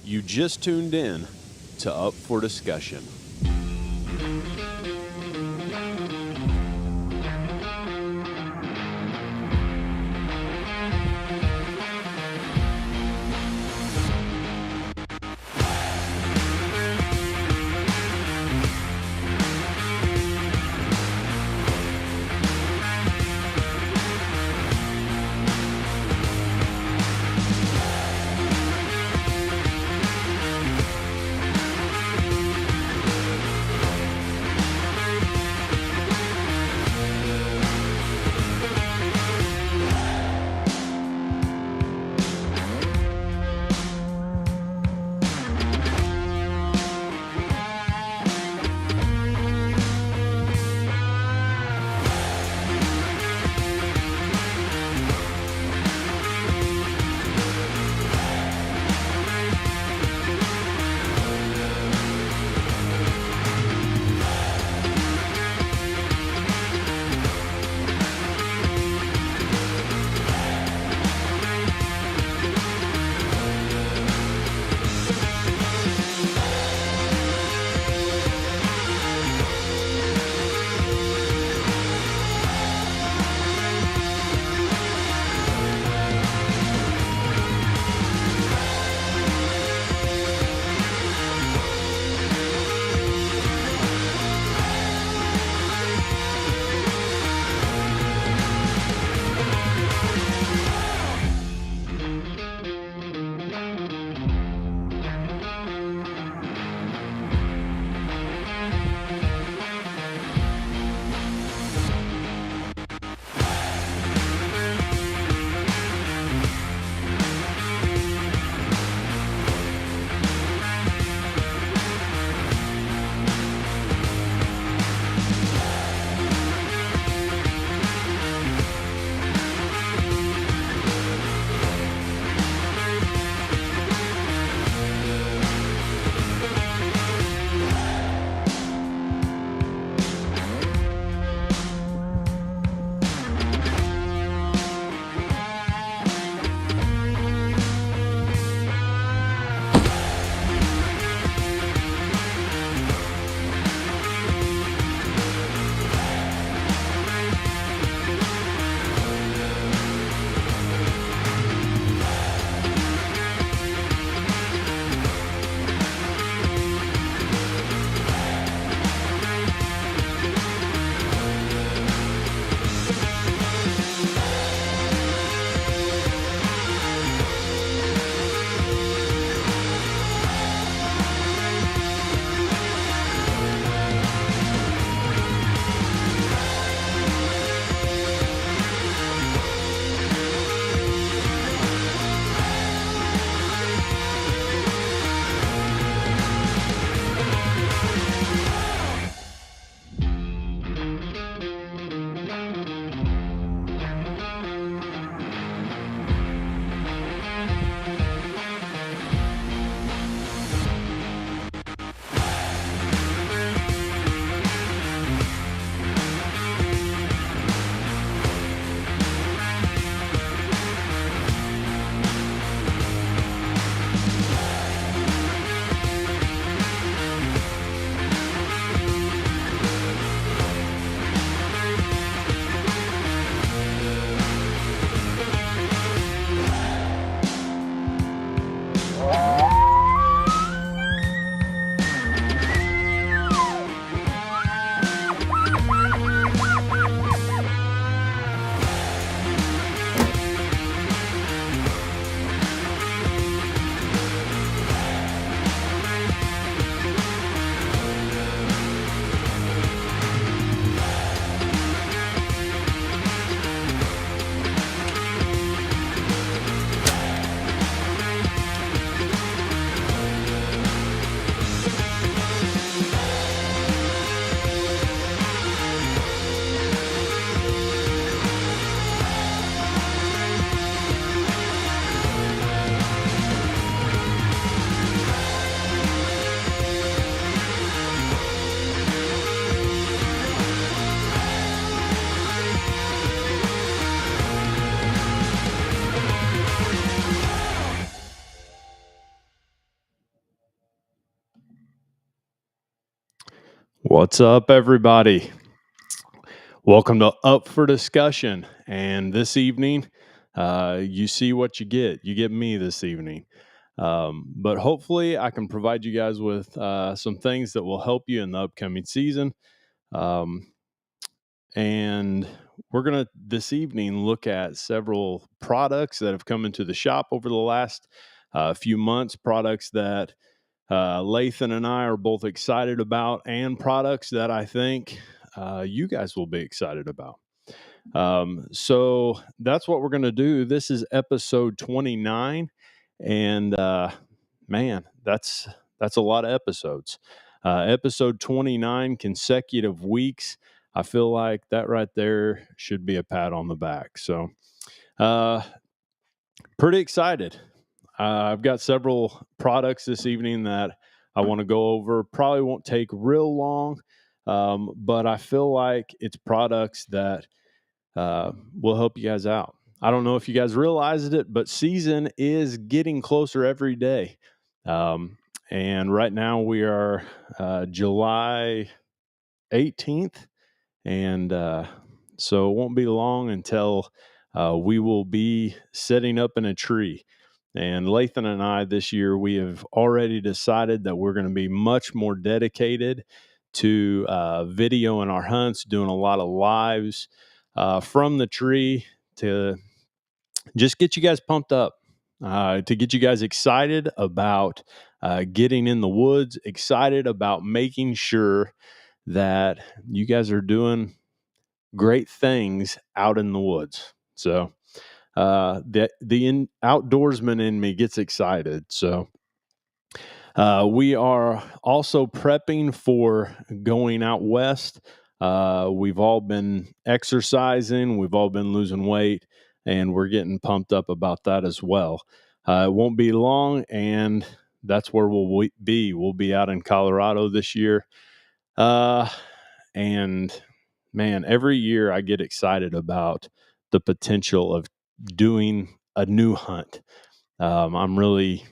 You just tuned in to Up for Discussion. What's up, everybody? Welcome to Up for Discussion. And this evening, you see what you get. You get me this evening. But hopefully, I can provide you guys with some things that will help you in the upcoming season. Um, and we're going to this evening look at several products that have come into the shop over the last few months, products that Lathan and I are both excited about, and products that I think you guys will be excited about. So that's what we're going to do. This is episode 29, and man, that's a lot of episodes. Episode 29 consecutive weeks. I feel like that right there should be a pat on the back. So, pretty excited. I've got several products this evening that I want to go over. Probably won't take real long, but I feel like it's products that will help you guys out. I don't know if you guys realized it, but season is getting closer every day. And right now we are July 18th. And so it won't be long until we will be setting up in a tree. And Lathan and I this year, we have already decided that we're going to be much more dedicated to video in our hunts, doing a lot of lives from the tree to just get you guys pumped up, to get you guys excited about getting in the woods, excited about making sure that you guys are doing great things out in the woods. So the outdoorsman in me gets excited. So we are also prepping for going out west. We've all been exercising, we've all been losing weight, and we're getting pumped up about that as well. It won't be long, and that's where we'll be. We'll be out in Colorado this year. And man, every year I get excited about the potential of doing a new hunt. I'm really,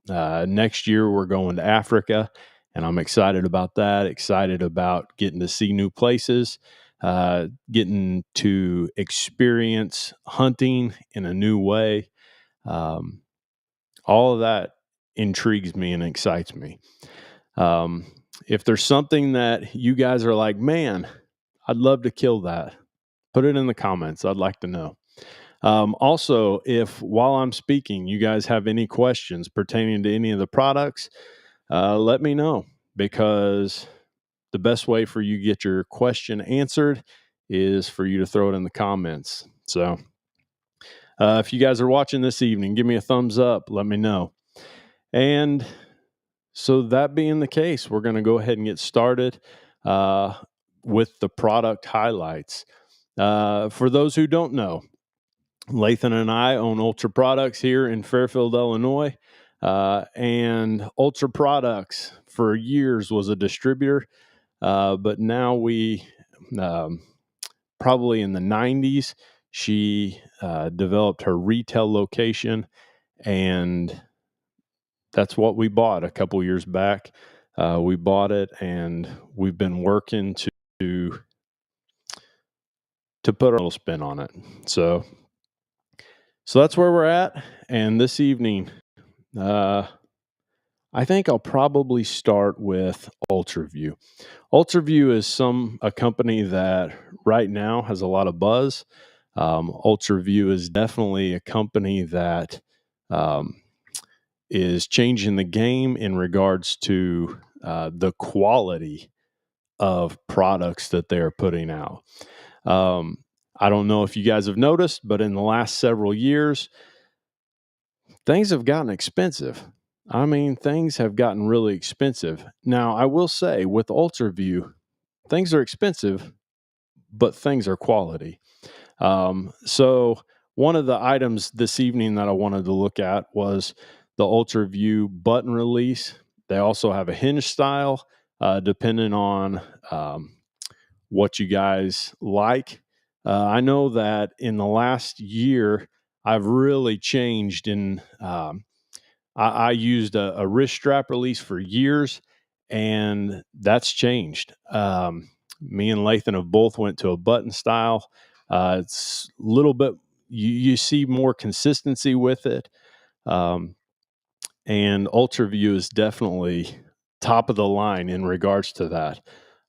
next year we're going to Africa, and I'm excited about that, excited about getting to see new places, getting to experience hunting in a new way. Um, all of that intrigues me and excites me. If there's something that you guys are like, man, I'd love to kill that, put it in the comments. I'd like to know. Also, if while I'm speaking, you guys have any questions pertaining to any of the products, let me know, because the best way for you to get your question answered is for you to throw it in the comments. So if you guys are watching this evening, give me a thumbs up. Let me know. And so that being the case, we're going to go ahead and get started with the product highlights. For those who don't know, Lathan and I own Ultra Products here in Fairfield, Illinois. And Ultra Products for years was a distributor, but now we, probably in the 90s, she developed her retail location, and that's what we bought a couple years back. We bought it, and we've been working to put a little spin on it. So that's where we're at. And this evening, I think I'll probably start with UltraView. UltraView is a company that right now has a lot of buzz. UltraView is definitely a company that is changing the game in regards to the quality of products that they're putting out. I don't know if you guys have noticed, but in the last several years, things have gotten expensive. I mean, things have gotten really expensive. Now, I will say with UltraView, things are expensive, but things are quality. So one of the items this evening that I wanted to look at was the UltraView button release. They also have a hinge style, depending on what you guys like. I know that in the last year, I've really changed in. I used a wrist strap release for years, and that's changed. Me and Lathan have both went to a button style. It's a little bit, you see more consistency with it. And UltraView is definitely top of the line in regards to that.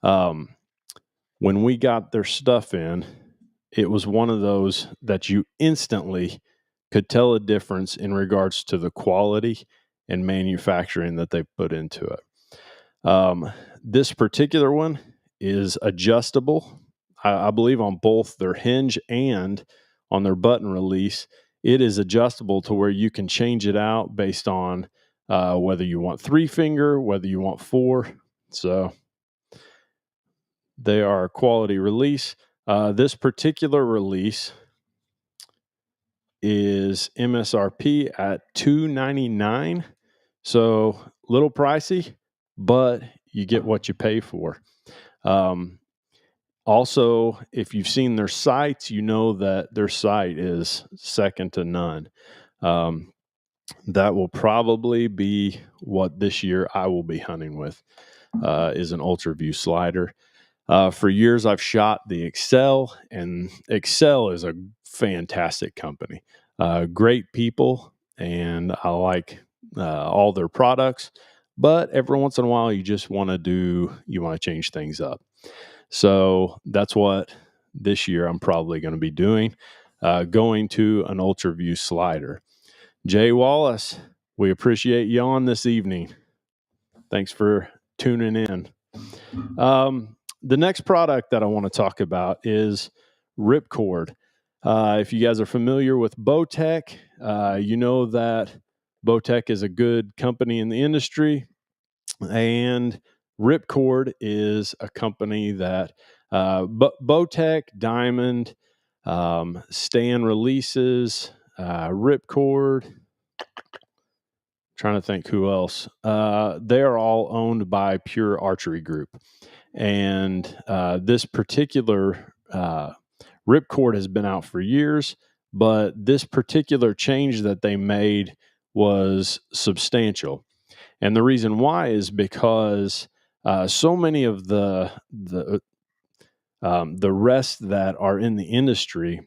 When we got their stuff in, it was one of those that you instantly could tell a difference in regards to the quality and manufacturing that they put into it. This particular one is adjustable. I believe on both their hinge and on their button release, it is adjustable to where you can change it out based on whether you want 3-finger, whether you want 4. So they are a quality release. This particular release is MSRP at $299. So little pricey, but you get what you pay for. Also, if you've seen their sights, you know that their sight is second to none. That will probably be what this year I will be hunting with, is an UltraView slider. For years, I've shot the Excel, and Excel is a fantastic company. Great people, and I like all their products. But every once in a while, you just want to change things up. So that's what this year I'm probably going to be doing, going to an UltraView slider. Jay Wallace, we appreciate you on this evening. Thanks for tuning in. The next product that I want to talk about is Ripcord. If you guys are familiar with Bowtech, you know that Bowtech is a good company in the industry, and Ripcord is a company that Bowtech, Diamond, Stan Releases, Ripcord. Trying to think who else. They are all owned by Pure Archery Group. And this particular Ripcord has been out for years, but this particular change that they made was substantial. And the reason why is because so many of the rest that are in the industry,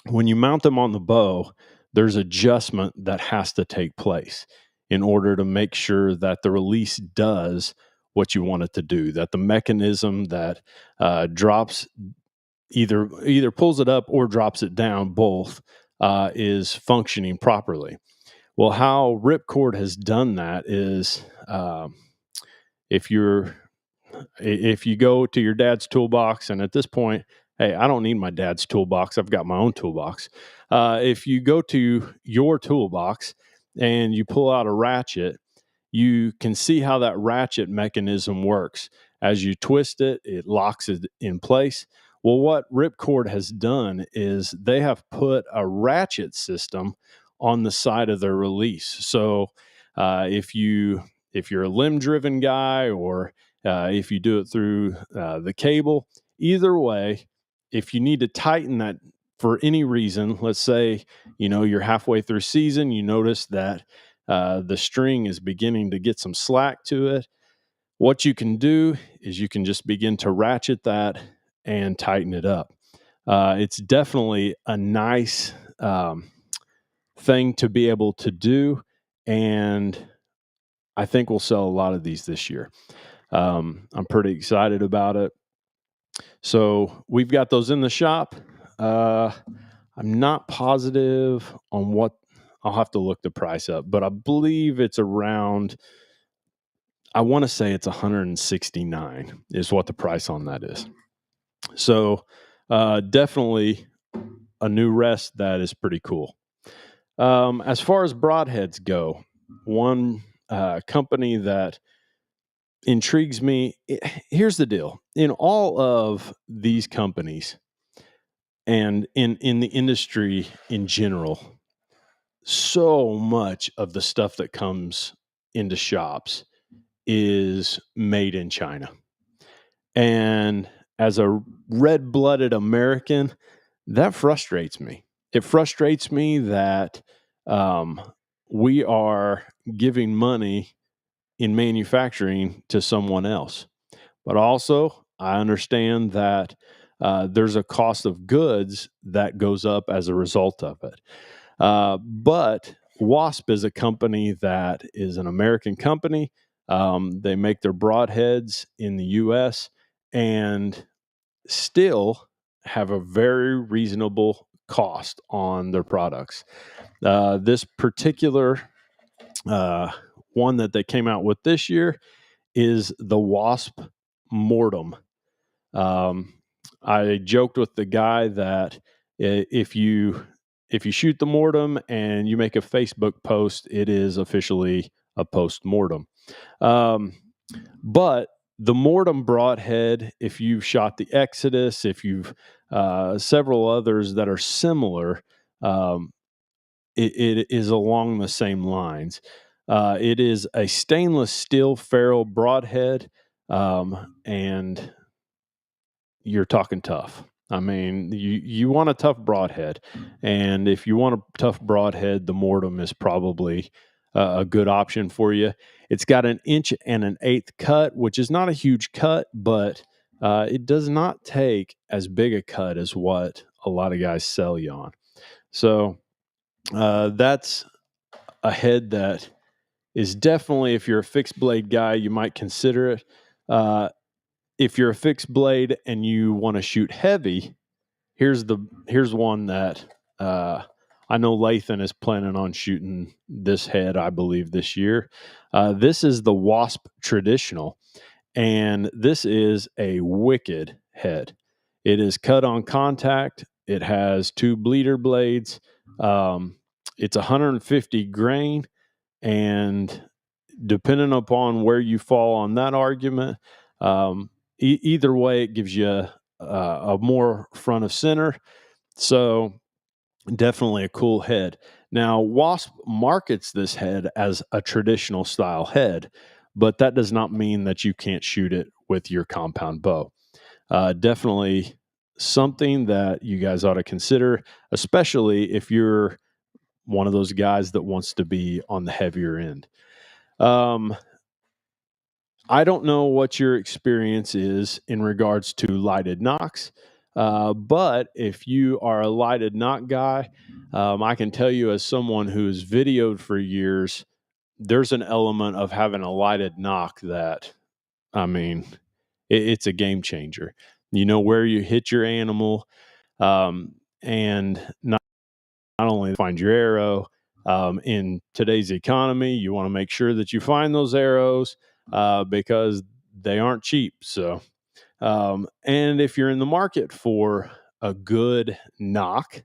when you mount them on the bow, there's adjustment that has to take place in order to make sure that the release does what you want it to do, that the mechanism that drops either pulls it up or drops it down, both is functioning properly. Well, how Ripcord has done that is if you go to your dad's toolbox, and at this point, hey, I don't need my dad's toolbox. I've got my own toolbox. If you go to your toolbox and you pull out a ratchet, you can see how that ratchet mechanism works. As you twist it, it locks it in place. Well, what Ripcord has done is they have put a ratchet system on the side of their release. So if you're a limb-driven guy, or if you do it through the cable, either way, if you need to tighten that for any reason, let's say you're halfway through season, you notice that the string is beginning to get some slack to it, what you can do is you can just begin to ratchet that and tighten it up. It's definitely a nice thing to be able to do, and I think we'll sell a lot of these this year. I'm pretty excited about it. So we've got those in the shop. I'm not positive on what, I'll have to look the price up, but I believe it's around, I want to say it's $169 is what the price on that is. So definitely a new rest that is pretty cool. As far as broadheads go, one company that intrigues me, here's the deal. In all of these companies and in the industry in general, so much of the stuff that comes into shops is made in China. And as a red-blooded American, that frustrates me. It frustrates me that we are giving money in manufacturing to someone else. But also, I understand that there's a cost of goods that goes up as a result of it. But Wasp is a company that is an American company. They make their broadheads in the U.S. and still have a very reasonable cost on their products. This particular one that they came out with this year is the Wasp Mortem. Um, I joked with the guy that if you shoot the mortem and you make a Facebook post, it is officially a post mortem. But the mortem broadhead, if you've shot the Exodus, if you've several others that are similar, um, it is along the same lines. It is a stainless steel ferrule broadhead, and you're talking tough. I mean, you want a tough broadhead, and if you want a tough broadhead, the Mortem is probably a good option for you. It's got an 1 1/8 cut, which is not a huge cut, but it does not take as big a cut as what a lot of guys sell you on. So that's a head that is definitely, if you're a fixed blade guy, you might consider it. If you're a fixed blade and you want to shoot heavy, here's one that I know Lathan is planning on shooting this head, I believe, this year. This is the Wasp Traditional, and this is a wicked head. It is cut on contact. It has 2 bleeder blades. It's 150 grain, and depending upon where you fall on that argument, either way, it gives you a more front of center. So definitely a cool head. Now, Wasp markets this head as a traditional style head, but that does not mean that you can't shoot it with your compound bow. Definitely something that you guys ought to consider, especially if you're one of those guys that wants to be on the heavier end. I don't know what your experience is in regards to lighted nocks, but if you are a lighted nock guy, I can tell you as someone who's videoed for years, there's an element of having a lighted nock that, I mean, it's a game changer. You know where you hit your animal, and not only find your arrow. In today's economy, you want to make sure that you find those arrows because they aren't cheap. So, and if you're in the market for a good nock,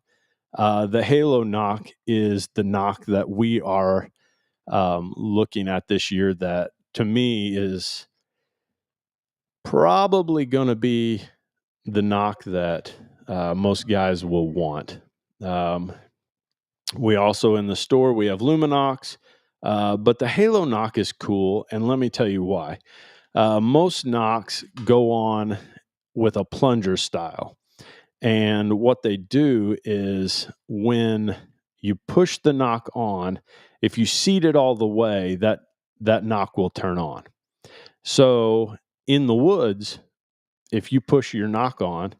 the Halo nock is the nock that we are looking at this year. That to me is probably going to be the nock that most guys will want. We also in the store we have Luminox, but the Halo nock is cool, and let me tell you why. Most nocks go on with a plunger style, and what they do is when you push the nock on, if you seat it all the way, that nock will turn on. So in the woods, if you push your nock on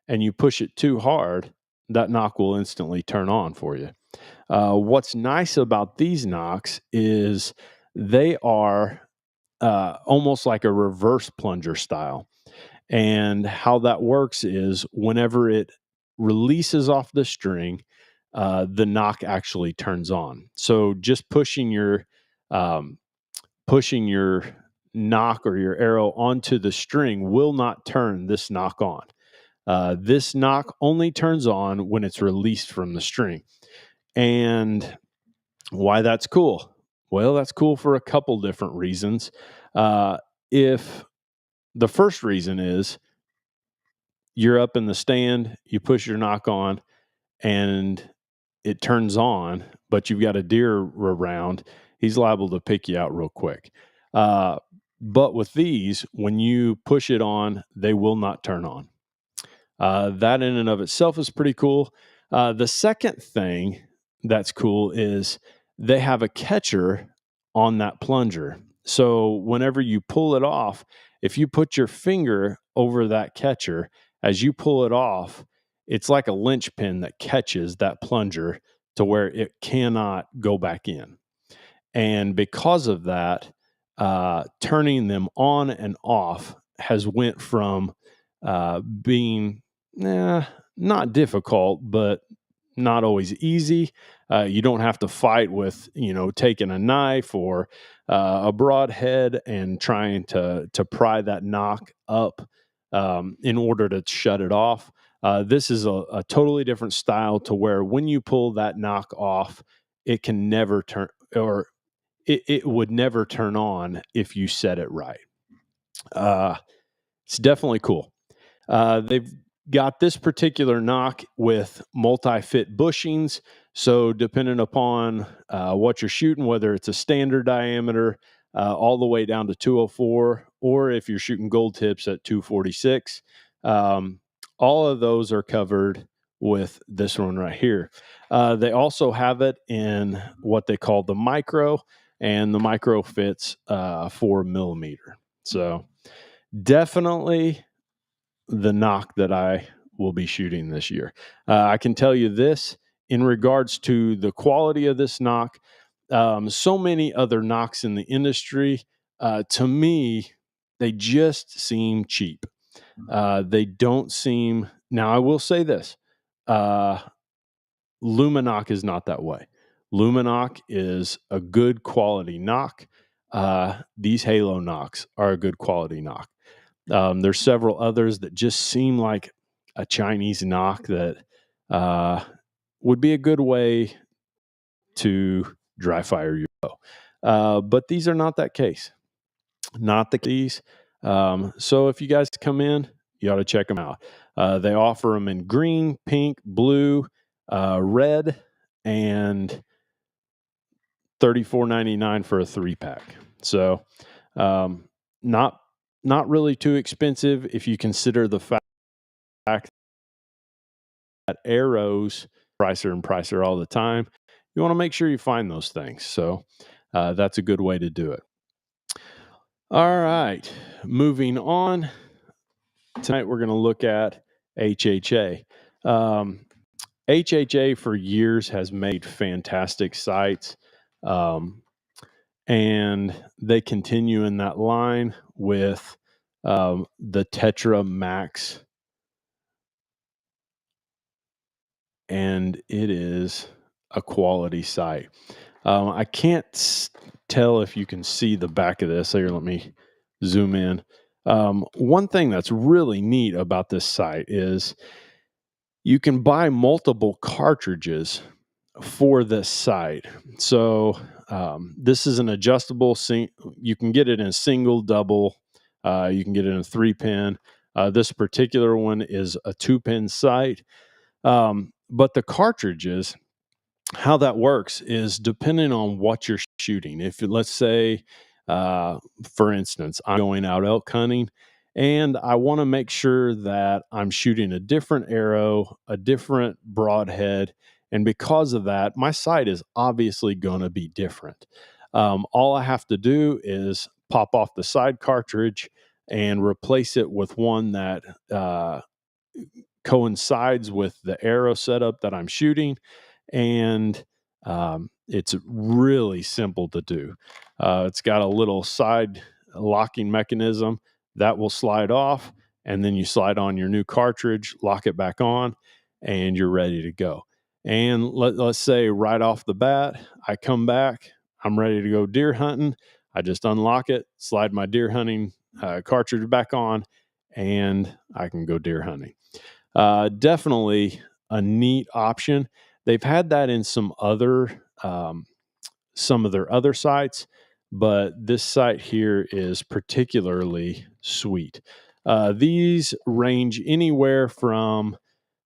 and you push it too hard, that nock will instantly turn on for you. What's nice about these nocks is they are almost like a reverse plunger style. And how that works is whenever it releases off the string, the nock actually turns on. So just pushing your nock or your arrow onto the string will not turn this nock on. This nock only turns on when it's released from the string. And why that's cool? Well, that's cool for a couple different reasons. If the first reason is you're up in the stand, you push your nock on, and it turns on, but you've got a deer around, he's liable to pick you out real quick. But with these, when you push it on, they will not turn on. That in and of itself is pretty cool. The second thing that's cool is they have a catcher on that plunger. So whenever you pull it off, if you put your finger over that catcher, as you pull it off, it's like a linchpin that catches that plunger to where it cannot go back in. And because of that, turning them on and off has went from being not difficult, but not always easy. You don't have to fight with, taking a knife or a broadhead and trying to pry that knock up in order to shut it off. This is a totally different style to where when you pull that knock off, it can never turn, or it would never turn on if you set it right. It's definitely cool. They've got this particular knock with multi-fit bushings. So depending upon what you're shooting, whether it's a standard diameter all the way down to 204, or if you're shooting gold tips at 246, all of those are covered with this one right here. They also have it in what they call the micro, and the micro fits 4mm. So definitely the knock that I will be shooting this year. I can tell you this in regards to the quality of this knock. So many other knocks in the industry, to me, they just seem cheap. They don't seem. Now, I will say this: Luminoc is not that way. Luminoc is a good quality knock. These Halo knocks are a good quality knock. There's several others that just seem like a Chinese knock that would be a good way to dry fire your bow. But these are not that case. Not the case. So if you guys come in, you ought to check them out. They offer them in green, pink, blue, red, and $34.99 for a 3-pack. So not really too expensive if you consider the fact that arrows pricer all the time. You want to make sure you find those things. So that's a good way to do it. All right, moving on. Tonight we're going to look at HHA. HHA for years has made fantastic sights, and they continue in that line with the Tetra Max, and it is a quality sight. I can't tell if you can see the back of this. Here, let me zoom in. One thing that's really neat about this sight is you can buy multiple cartridges for this sight. So this is an adjustable. You can get it in single, double. You can get it in a 3-pin. This particular one is a 2-pin sight. But the cartridges, how that works is depending on what you're shooting. If, let's say, for instance, I'm going out elk hunting and I want to make sure that I'm shooting a different arrow, a different broadhead. And because of that, my sight is obviously going to be different. All I have to do is pop off the side cartridge and replace it with one that coincides with the arrow setup that I'm shooting. And it's really simple to do. It's got a little side locking mechanism that will slide off, and then you slide on your new cartridge, lock it back on, and you're ready to go. And let's say right off the bat, I come back, I'm ready to go deer hunting. I just unlock it, slide my deer hunting cartridge back on, and I can go deer hunting. Definitely a neat option. They've had that in some of their other sites, but this site here is particularly sweet. These range anywhere from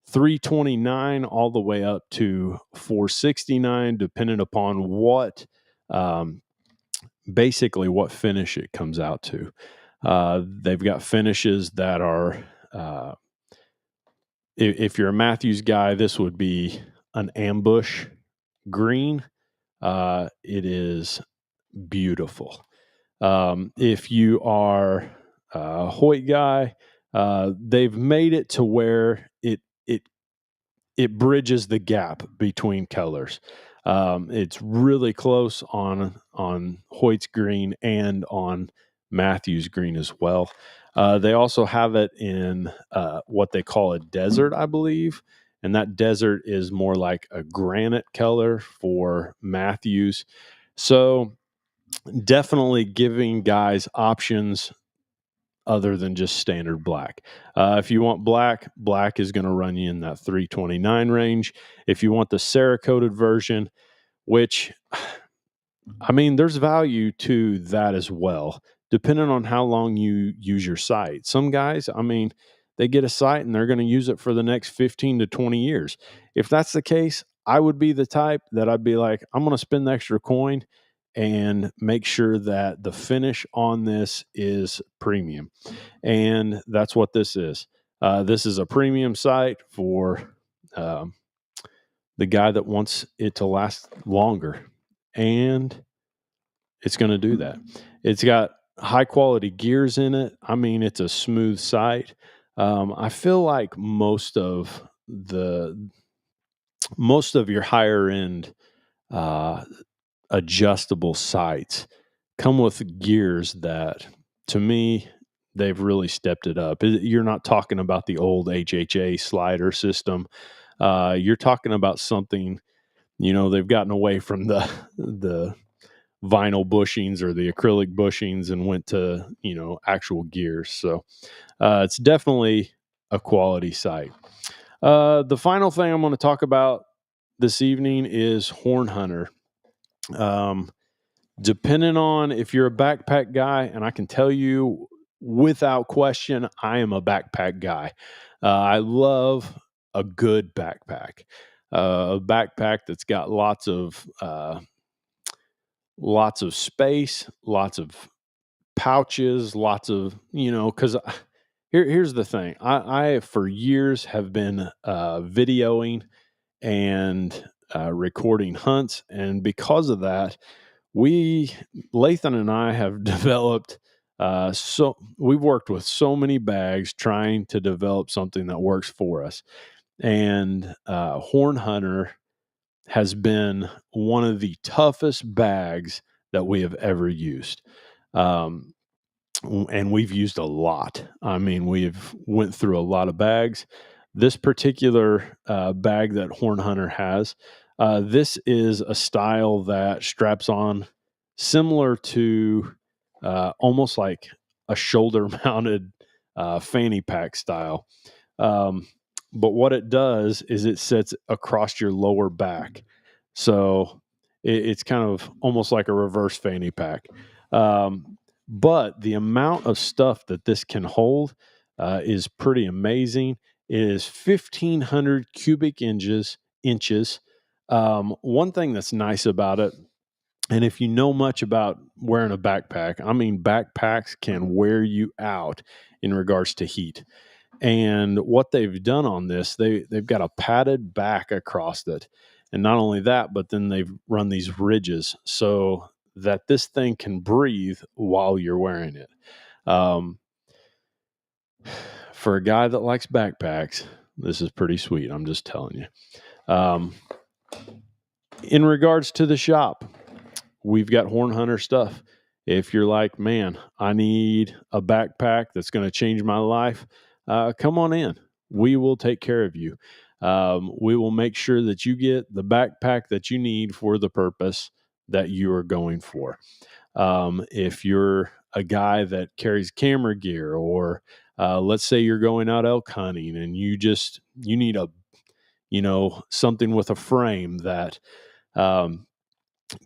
$329 all the way up to $469, depending upon what basically what finish it comes out to. They've got finishes that are if you're a Matthews guy, this would be an ambush green. It is beautiful. If you are a Hoyt guy, they've made it to where it bridges the gap between colors. It's really close on Hoyt's green and on Matthews green as well. They also have it in what they call a desert, I believe, and that desert is more like a granite color for Matthews. So definitely giving guys options other than just standard black. If you want black, black is going to run you in that 329 range. If you want the Cerakoted version, which, I mean, there's value to that as well, depending on how long you use your sight. Some guys, I mean, they get a sight and they're going to use it for the next 15 to 20 years. If that's the case, I would be the type that I'd be like, I'm going to spend the extra coin and make sure that the finish on this is premium. And that's what this is. This is a premium sight for the guy that wants it to last longer. And it's going to do that. It's got high quality gears in it. I mean, it's a smooth sight. I feel like most of your higher end adjustable sights come with gears that, to me, they've really stepped it up. You're not talking about the old HHA slider system. You're talking about something, they've gotten away from the vinyl bushings or the acrylic bushings and went to, actual gears. So it's definitely a quality sight. The final thing I'm going to talk about this evening is Horn Hunter. Depending on if you're a backpack guy, and I can tell you without question, I am a backpack guy. I love a good backpack, a backpack that's got lots of space, lots of pouches, lots of, because here's the thing. I for years have been videoing and recording hunts. And because of that, Lathan and I have developed, so we've worked with so many bags trying to develop something that works for us. And Horn Hunter has been one of the toughest bags that we have ever used. And we've used a lot. I mean, we've went through a lot of bags. This particular bag that Horn Hunter has, this is a style that straps on similar to almost like a shoulder-mounted fanny pack style. But what it does is it sits across your lower back. So it's kind of almost like a reverse fanny pack. But the amount of stuff that this can hold is pretty amazing. It is 1,500 cubic inches. One thing that's nice about it, and if you know much about wearing a backpack, I mean, backpacks can wear you out in regards to heat. And what they've done on this, they've got a padded back across it. And not only that, but then they've run these ridges so that this thing can breathe while you're wearing it. For a guy that likes backpacks, this is pretty sweet. I'm just telling you. In regards to the shop, we've got Horn Hunter stuff. If you're like, man, I need a backpack that's going to change my life, come on in. We will take care of you. We will make sure that you get the backpack that you need for the purpose that you are going for. If you're a guy that carries camera gear, or let's say you're going out elk hunting and you need something with a frame that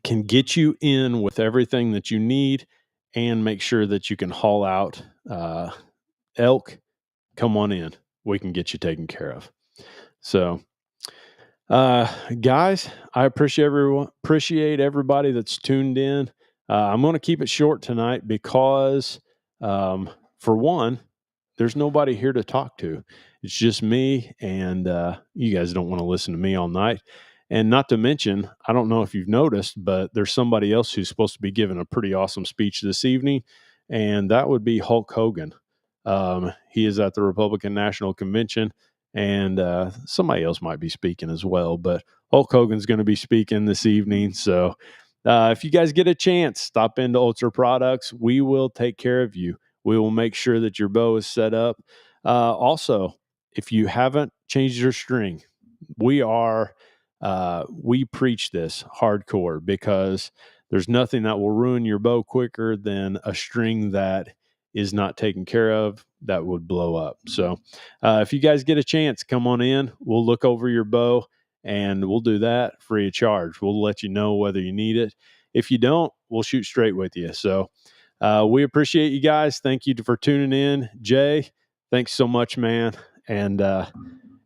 can get you in with everything that you need and make sure that you can haul out elk, come on in. We can get you taken care of. So, guys, I appreciate everybody that's tuned in. I'm going to keep it short tonight because, for one, there's nobody here to talk to. It's just me, and you guys don't want to listen to me all night. And not to mention, I don't know if you've noticed, but there's somebody else who's supposed to be giving a pretty awesome speech this evening, and that would be Hulk Hogan. He is at the Republican National Convention, and somebody else might be speaking as well, but Hulk Hogan's going to be speaking this evening. So if you guys get a chance, stop into Ultra Products. We will take care of you. We will make sure that your bow is set up. Also, if you haven't changed your string, we preach this hardcore because there's nothing that will ruin your bow quicker than a string that is not taken care of that would blow up. So if you guys get a chance, come on in. We'll look over your bow and we'll do that free of charge. We'll let you know whether you need it. If you don't, we'll shoot straight with you. So we appreciate you guys. Thank you for tuning in. Jay, thanks so much, man. And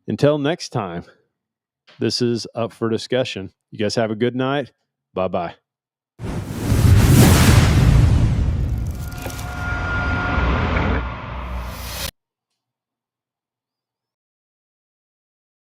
until next time, this is up for discussion. You guys have a good night. Bye-bye.